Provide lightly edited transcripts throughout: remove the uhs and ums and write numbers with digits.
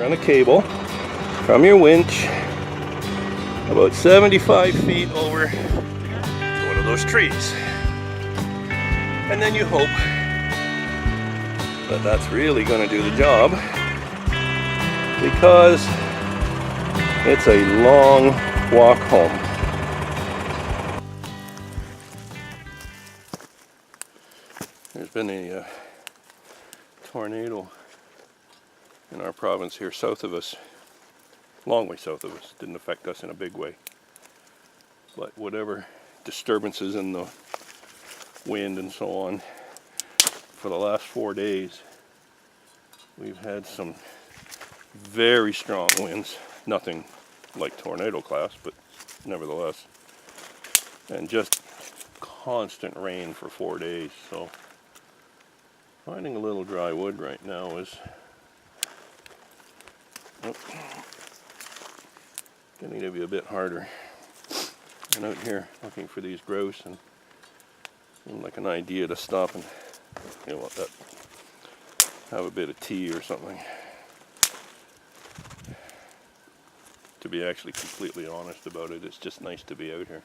run a cable from your winch about 75 feet over to one of those trees. And then you hope that that's really going to do the job, because it's a long walk home. There's been a tornado in our province here south of us, long way south of us. Didn't affect us in a big way, but whatever disturbances in the wind and so on, for the last 4 days we've had some very strong winds, nothing like tornado class, but nevertheless, and just constant rain for 4 days. So finding a little dry wood right now is getting to be a bit harder. And out here looking for these grouse, and like an idea to stop and, you know what, that, have a bit of tea or something. To be actually completely honest about it, it's just nice to be out here.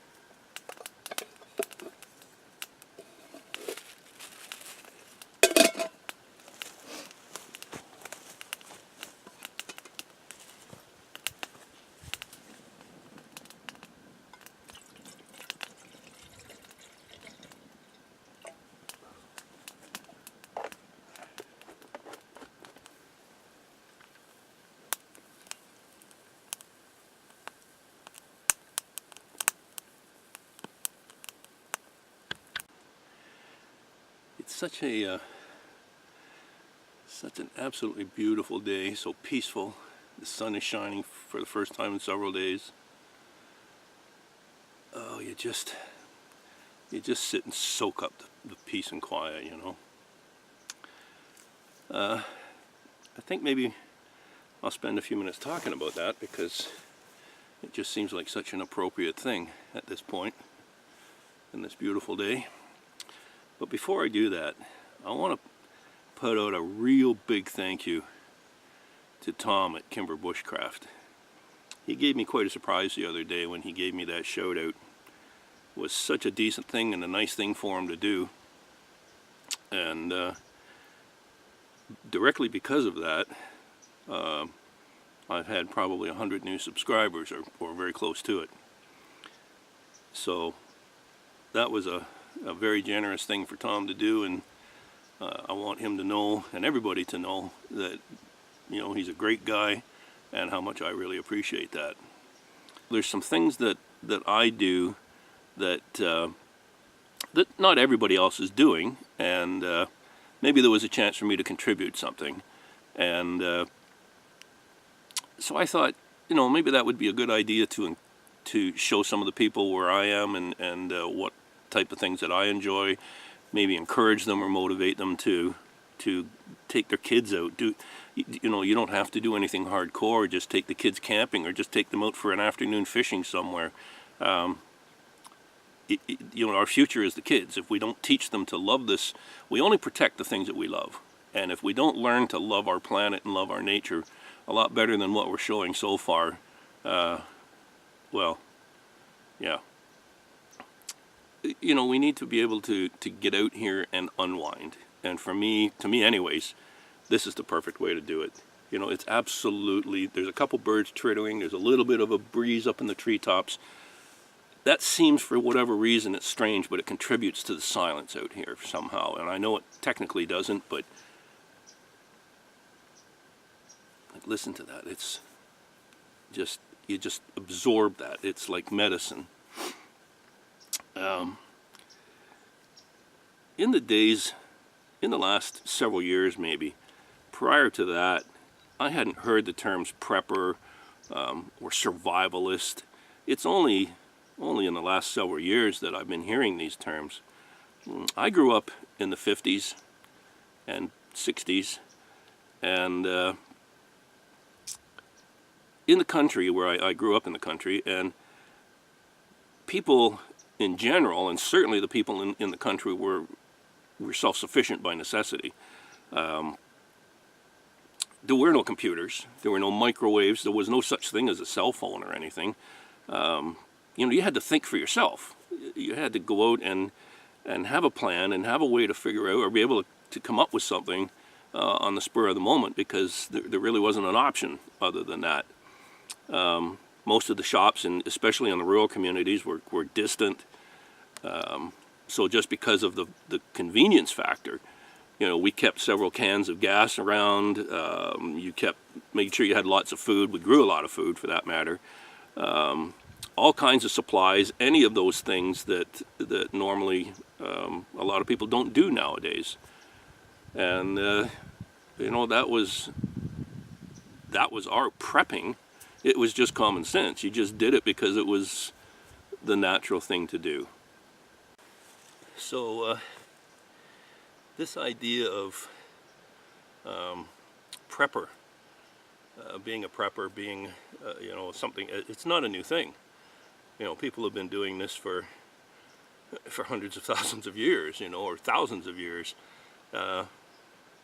It's such an absolutely beautiful day, so peaceful. The sun is shining for the first time in several days. Oh, you just sit and soak up the peace and quiet, you know. I think maybe I'll spend a few minutes talking about that, because it just seems like such an appropriate thing at this point in this beautiful day. But before I do that, I want to put out a real big thank you to Tom at Kimber Bushcraft. He gave me quite a surprise the other day when he gave me that shout out. It was such a decent thing and a nice thing for him to do. And directly because of that, I've had probably 100 new subscribers, or very close to it. So that was a very generous thing for Tom to do, and I want him to know, and everybody to know, that, you know, he's a great guy and how much I really appreciate that. There's some things that I do that that not everybody else is doing, and maybe there was a chance for me to contribute something. And so I thought, you know, maybe that would be a good idea to show some of the people where I am, and what type of things that I enjoy, maybe encourage them or motivate them to take their kids out. You know, you don't have to do anything hardcore. Just take the kids camping, or just take them out for an afternoon fishing somewhere. You know, our future is the kids. If we don't teach them to love this, we only protect the things that we love. And if we don't learn to love our planet and love our nature a lot better than what we're showing so far, well, yeah. You know, we need to be able to get out here and unwind. And to me anyways, this is the perfect way to do it. You know, it's absolutely, there's a couple birds twittering, there's a little bit of a breeze up in the treetops. That seems, for whatever reason, it's strange, but it contributes to the silence out here somehow. And I know it technically doesn't, but like, listen to that. It's just, you just absorb that. It's like medicine. In the last several years maybe, prior to that, I hadn't heard the terms prepper or survivalist. It's only in the last several years that I've been hearing these terms. I grew up in the 50s and 60s, and in the country, where I grew up in the country, and people in general, and certainly the people in the country, were self-sufficient by necessity. there were no computers, there were no microwaves, there was no such thing as a cell phone or anything. You know, you had to think for yourself. You had to go out and have a plan and have a way to figure out or be able to come up with something on the spur of the moment, because there really wasn't an option other than that. Most of the shops, and especially in the rural communities, were distant. So just because of the convenience factor, you know, we kept several cans of gas around. You made sure you had lots of food. We grew a lot of food, for that matter. All kinds of supplies, any of those things that normally a lot of people don't do nowadays. And you know, that was our prepping. It was just common sense. You just did it because it was the natural thing to do. So this idea of prepper, being a prepper, being you know, something, it's not a new thing. You know, people have been doing this for hundreds of thousands of years, you know, or thousands of years.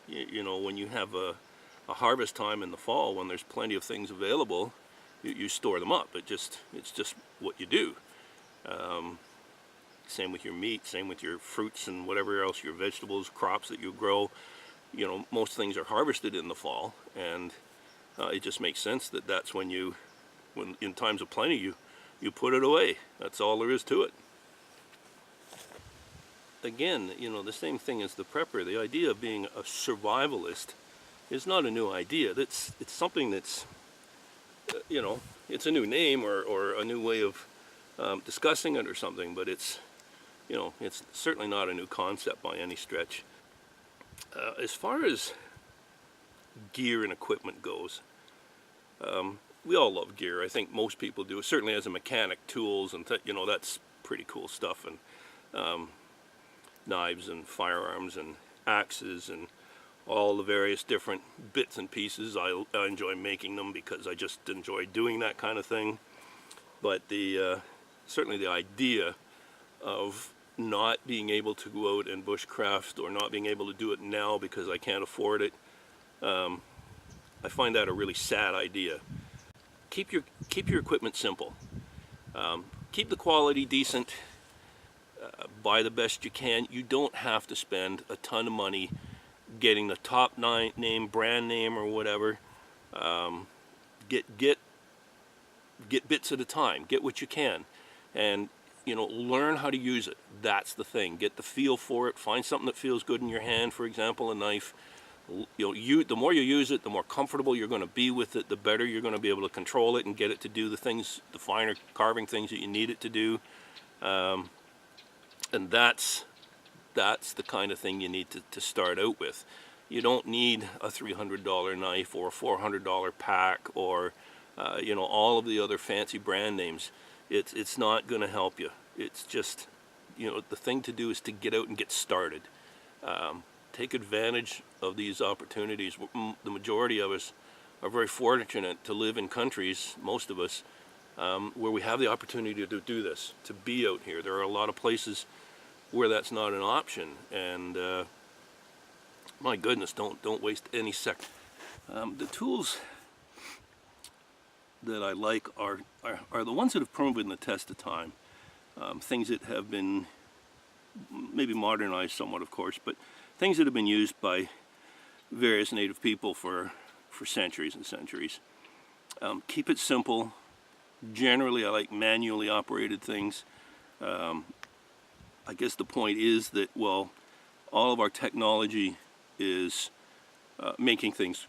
You know, when you have a harvest time in the fall, when there's plenty of things available, you store them up. It's just what you do. Same with your meat, same with your fruits and whatever else, your vegetables, crops that you grow. You know, most things are harvested in the fall, and it just makes sense that that's when in times of plenty, you put it away. That's all there is to it. Again, you know, the same thing as the prepper. The idea of being a survivalist is not a new idea. It's something that's, you know, it's a new name or a new way of discussing it or something, but it's, you know, it's certainly not a new concept by any stretch. As far as gear and equipment goes, we all love gear. I think most people do. Certainly as a mechanic, tools and you know, that's pretty cool stuff. And knives and firearms and axes and all the various different bits and pieces. I enjoy making them because I just enjoy doing that kind of thing. But certainly the idea of not being able to go out and bushcraft, or not being able to do it now because I can't afford it, I find that a really sad idea. Keep your equipment simple. Keep the quality decent. Buy the best you can. You don't have to spend a ton of money getting the top name, brand name, or whatever. Get bits at a time. Get what you can, and you know, learn how to use it. That's the thing. Get the feel for it. Find something that feels good in your hand. For example, a knife. You know, the more you use it, the more comfortable you're going to be with it. The better you're going to be able to control it and get it to do the things, the finer carving things that you need it to do. And that's the kind of thing you need to start out with. You don't need a $300 knife or a $400 pack or you know, all of the other fancy brand names. It's not going to help you. It's just, you know, the thing to do is to get out and get started. Take advantage of these opportunities. The majority of us are very fortunate to live in countries, most of us, where we have the opportunity to do this, to be out here. There are a lot of places where that's not an option, and my goodness, don't waste any second. The tools that I like are the ones that have proven the test of time. Things that have been maybe modernized somewhat, of course, but things that have been used by various native people for centuries and centuries. Keep it simple. Generally, I like manually operated things. I guess the point is that, well, all of our technology is making things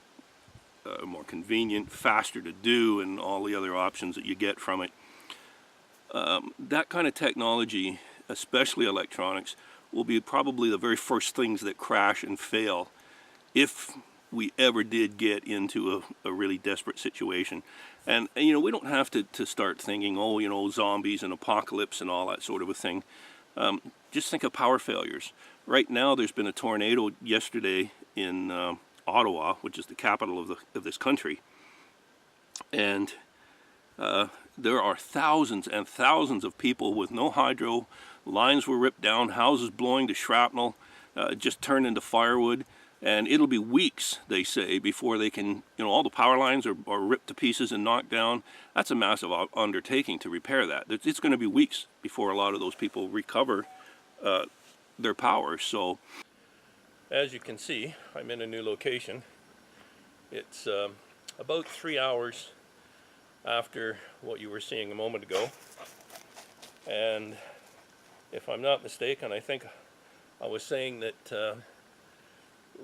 more convenient, faster to do, and all the other options that you get from it. That kind of technology, especially electronics, will be probably the very first things that crash and fail if we ever did get into a really desperate situation. And you know, we don't have to start thinking, oh, you know, zombies and apocalypse and all that sort of a thing. Just think of power failures. Right now there's been a tornado yesterday in Ottawa, which is the capital of this country, and there are thousands and thousands of people with no hydro. Lines were ripped down, houses blowing to shrapnel, just turned into firewood, And it'll be weeks, they say, before they can, all the power lines are ripped to pieces and knocked down. That's a massive undertaking to repair that. It's going to be weeks before a lot of those people recover their power. So, as you can see, I'm in a new location. It's about 3 hours after what you were seeing a moment ago. And if I'm not mistaken, I think I was saying that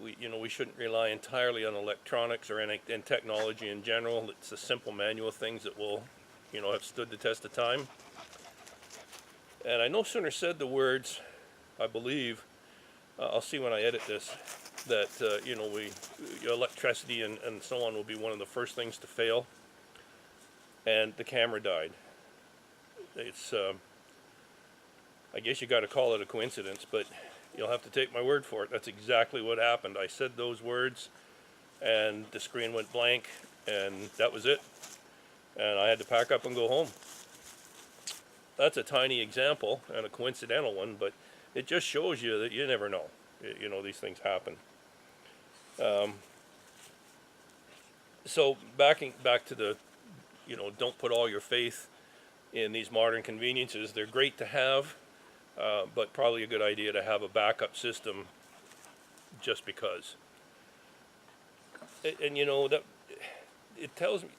we shouldn't rely entirely on electronics or any technology in general. It's the simple manual things that will, have stood the test of time. And I no sooner said the words, I believe, I'll see when I edit this, that electricity and so on will be one of the first things to fail. And the camera died. It's, I guess you got to call it a coincidence, but you'll have to take my word for it. That's exactly what happened. I said those words, and the screen went blank, and that was it. And I had to pack up and go home. That's a tiny example and a coincidental one, but it just shows you that you never know. These things happen. So back to the, don't put all your faith in these modern conveniences. They're great to have. But probably a good idea to have a backup system just because. And that it tells me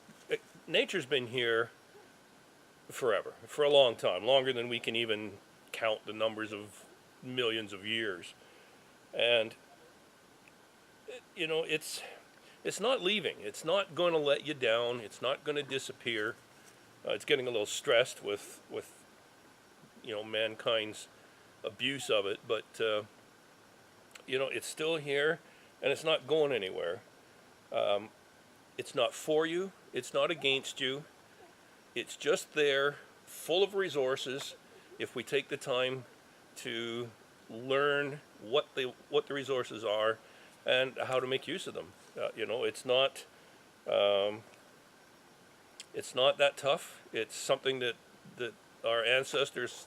nature's been here forever, for a long time, longer than we can even count the numbers of millions of years. And it's not leaving. It's not going to let you down. It's not going to disappear. It's getting a little stressed with mankind's abuse of it, but it's still here, and it's not going anywhere. It's not for you, it's not against you, it's just there, full of resources, if we take the time to learn what the resources are and how to make use of them. It's not that tough. It's something that our ancestors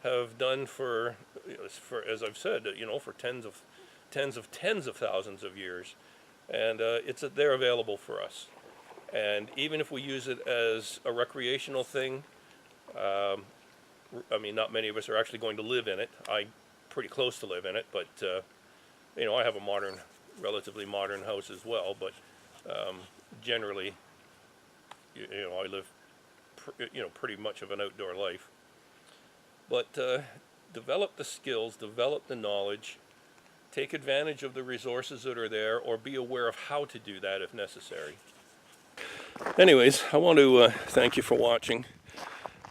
have done for as I've said, for tens of thousands of years, and they're available for us. And even if we use it as a recreational thing, not many of us are actually going to live in it. I'm pretty close to live in it, but I have a relatively modern house as well. But generally, I live pretty much of an outdoor life. But develop the skills, develop the knowledge, take advantage of the resources that are there, or be aware of how to do that if necessary. Anyways, I want to thank you for watching.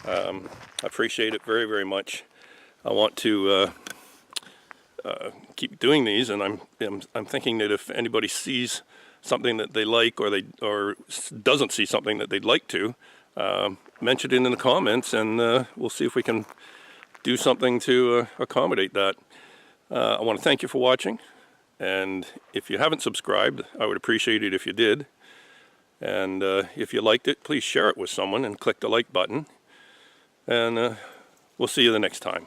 I appreciate it very, very much. I want to keep doing these, and I'm thinking that if anybody sees something that they like, or doesn't see something that they'd like to, mention it in the comments, and we'll see if we can do something to accommodate that. I want to thank you for watching, and if you haven't subscribed, I would appreciate it if you did. And if you liked it, please share it with someone and click the like button. And we'll see you the next time.